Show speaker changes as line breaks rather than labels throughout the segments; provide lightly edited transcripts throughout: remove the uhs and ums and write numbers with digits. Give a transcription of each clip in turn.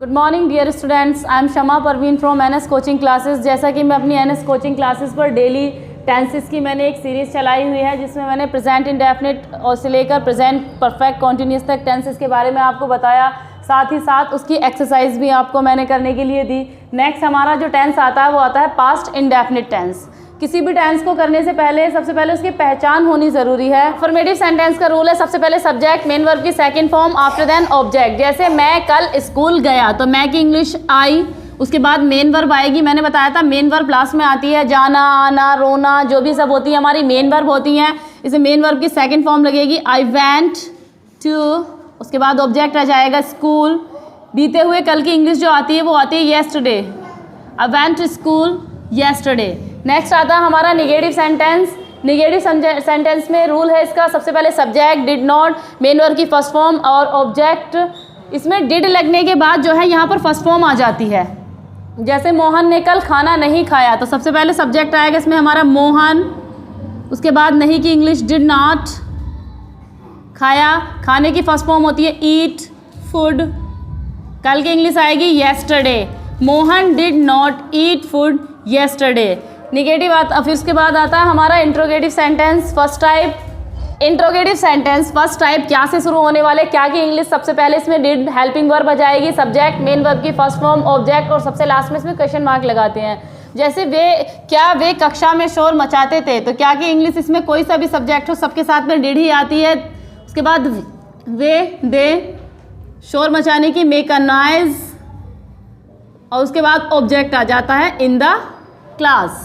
Good morning dear students, I am Shama Parveen from NS coaching classes. जैसा कि मैं अपनी एनएस कोचिंग क्लासेस पर डेली टेंसेस की मैंने एक सीरीज़ चलाई हुई है जिसमें मैंने प्रेजेंट इंडेफिनिट और से लेकर प्रेजेंट परफेक्ट कॉन्टिन्यूस तक टेंसेस के बारे में आपको बताया। साथ ही साथ उसकी एक्सरसाइज भी आपको मैंने करने के लिए दी। नेक्स्ट हमारा जो टेंस आता है वो आता है पास्ट इंडेफिनिट टेंस। किसी भी टेंस को करने से पहले सबसे पहले उसकी पहचान होनी ज़रूरी है। अफर्मेटिव सेंटेंस का रूल है, सबसे पहले सब्जेक्ट मेन वर्ब की second form, after then object. जैसे मैं कल स्कूल गया तो मैं की इंग्लिश आई, उसके बाद मेन वर्ब आएगी। मैंने बताया था मेन वर्ब लास्ट में आती है, जाना, आना, रोना, जो भी सब होती है हमारी मेन वर्ब होती हैं। इसे मेन वर्ब की सेकंड फॉर्म लगेगी आई वेंट टू, उसके बाद ऑब्जेक्ट आ जाएगा स्कूल। बीते हुए कल की इंग्लिश जो आती है वो आती है yesterday, I went to school yesterday. Next आता है हमारा निगेटिव सेंटेंस। निगेटिव सेंटेंस में रूल है इसका, सबसे पहले subject, did not, main verb की फर्स्ट फॉर्म और ऑब्जेक्ट। इसमें डिड लगने के बाद जो है यहाँ पर फर्स्ट फॉर्म आ जाती है। जैसे मोहन ने कल खाना नहीं खाया तो सबसे पहले सब्जेक्ट आएगा इसमें हमारा मोहन, उसके बाद नहीं की इंग्लिश डिड नॉट, खाया, खाने की फर्स्ट फॉर्म होती है ईट, फूड। कल की इंग्लिश आएगी yesterday, Mohan did not eat food yesterday. Negative आता, फिर उसके बाद आता है हमारा interrogative sentence first type. Interrogative sentence first type क्या से शुरू होने वाले, क्या की इंग्लिश सबसे पहले इसमें डिड हेल्पिंग वर्ब आ जाएगी, सब्जेक्ट, मेन वर्ब की फर्स्ट फॉर्म, ऑब्जेक्ट और सबसे लास्ट में इसमें क्वेश्चन मार्क लगाते हैं। जैसे वे कक्षा में शोर मचाते थे तो क्या की इंग्लिश इसमें कोई सा भी सब्जेक्ट हो सबके साथ में डिड ही आती है। उसके बाद दे शोर मचाने की मेक अ नॉइज, और उसके बाद ऑब्जेक्ट आ जाता है इन द क्लास।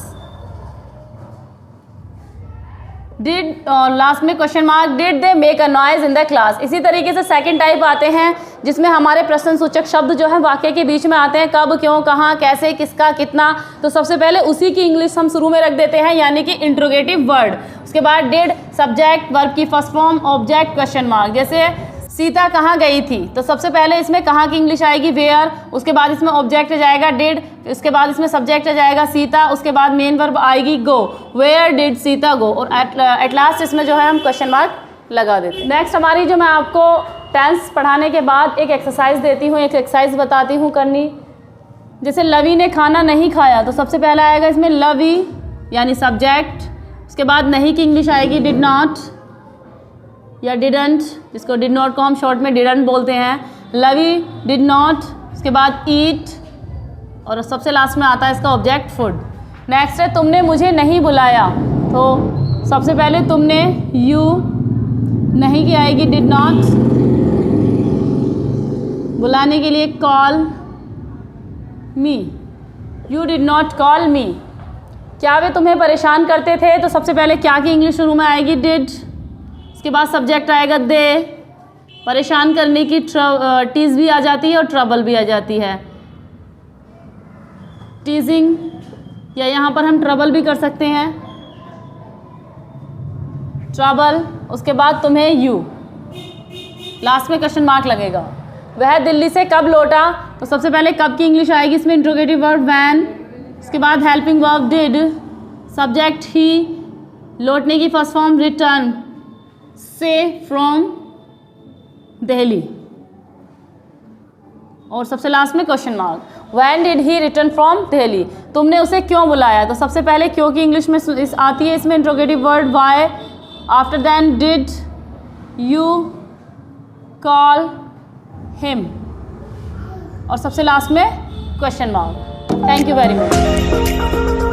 डिड और लास्ट में question mark, did they make a noise in the class. इसी तरीके से सेकंड टाइप आते हैं जिसमें हमारे प्रश्न सूचक शब्द जो है वाक्य के बीच में आते हैं, कब, क्यों, कहाँ, कैसे, किसका, कितना। तो सबसे पहले उसी की इंग्लिश हम शुरू में रख देते हैं, यानी कि इंट्रोगेटिव वर्ड। उसके बाद डिड सब्जेक्ट, वर्ब की first form, object, question mark. जैसे सीता कहाँ गई थी तो सबसे पहले इसमें कहाँ की इंग्लिश आएगी वेयर, उसके बाद इसमें ऑब्जेक्ट आ जाएगा डिड, उसके बाद इसमें सब्जेक्ट आ जाएगा सीता, उसके बाद मेन वर्ब आएगी गो, वेयर डिड सीता गो, और एट लास्ट इसमें जो है हम क्वेश्चन मार्क लगा देते हैं। नेक्स्ट हमारी जो मैं आपको टेंस पढ़ाने के बाद एक एक्सरसाइज देती हूँ, एक एक्सरसाइज बताती हूँ करनी। जैसे लवी ने खाना नहीं खाया तो सबसे पहला आएगा इसमें लवी यानी सब्जेक्ट, उसके बाद नहीं की इंग्लिश आएगी डिड नॉट या डिडंट, जिसको डिड नॉट को हम शॉर्ट में डिडंट बोलते हैं। लवी डिड नॉट, उसके बाद ईट, और सबसे लास्ट में आता है इसका ऑब्जेक्ट फूड। नेक्स्ट है तुमने मुझे नहीं बुलाया तो सबसे पहले तुमने यू, नहीं की आएगी डिड नॉट, बुलाने के लिए call me, you did not call मी। क्या वे तुम्हें परेशान करते थे तो सबसे पहले क्या की इंग्लिश शुरू में आएगी डिड, उसके बाद सब्जेक्ट आएगा दे, परेशान करने की टीज भी आ जाती है और ट्रबल भी आ जाती है, टीजिंग, या यहाँ पर हम ट्रबल भी कर सकते हैं, ट्रबल। उसके बाद तुम्हें यू, लास्ट में क्वेश्चन मार्क लगेगा। वह दिल्ली से कब लौटा तो सबसे पहले कब की इंग्लिश आएगी इसमें इंट्रोगेटिव वर्ब वैन, उसके बाद हेल्पिंग वर्ब डिड, सब्जेक्ट ही, लौटने की फर्स्ट फॉर्म रिटर्न, से फ्रॉम दिल्ली, और सबसे लास्ट में question mark. When did he return from Delhi, तुमने उसे क्यों बुलाया तो सबसे पहले क्यों की इंग्लिश में आती है इसमें interrogative word why, after then did you call him, और सबसे लास्ट में question mark. Thank you very much.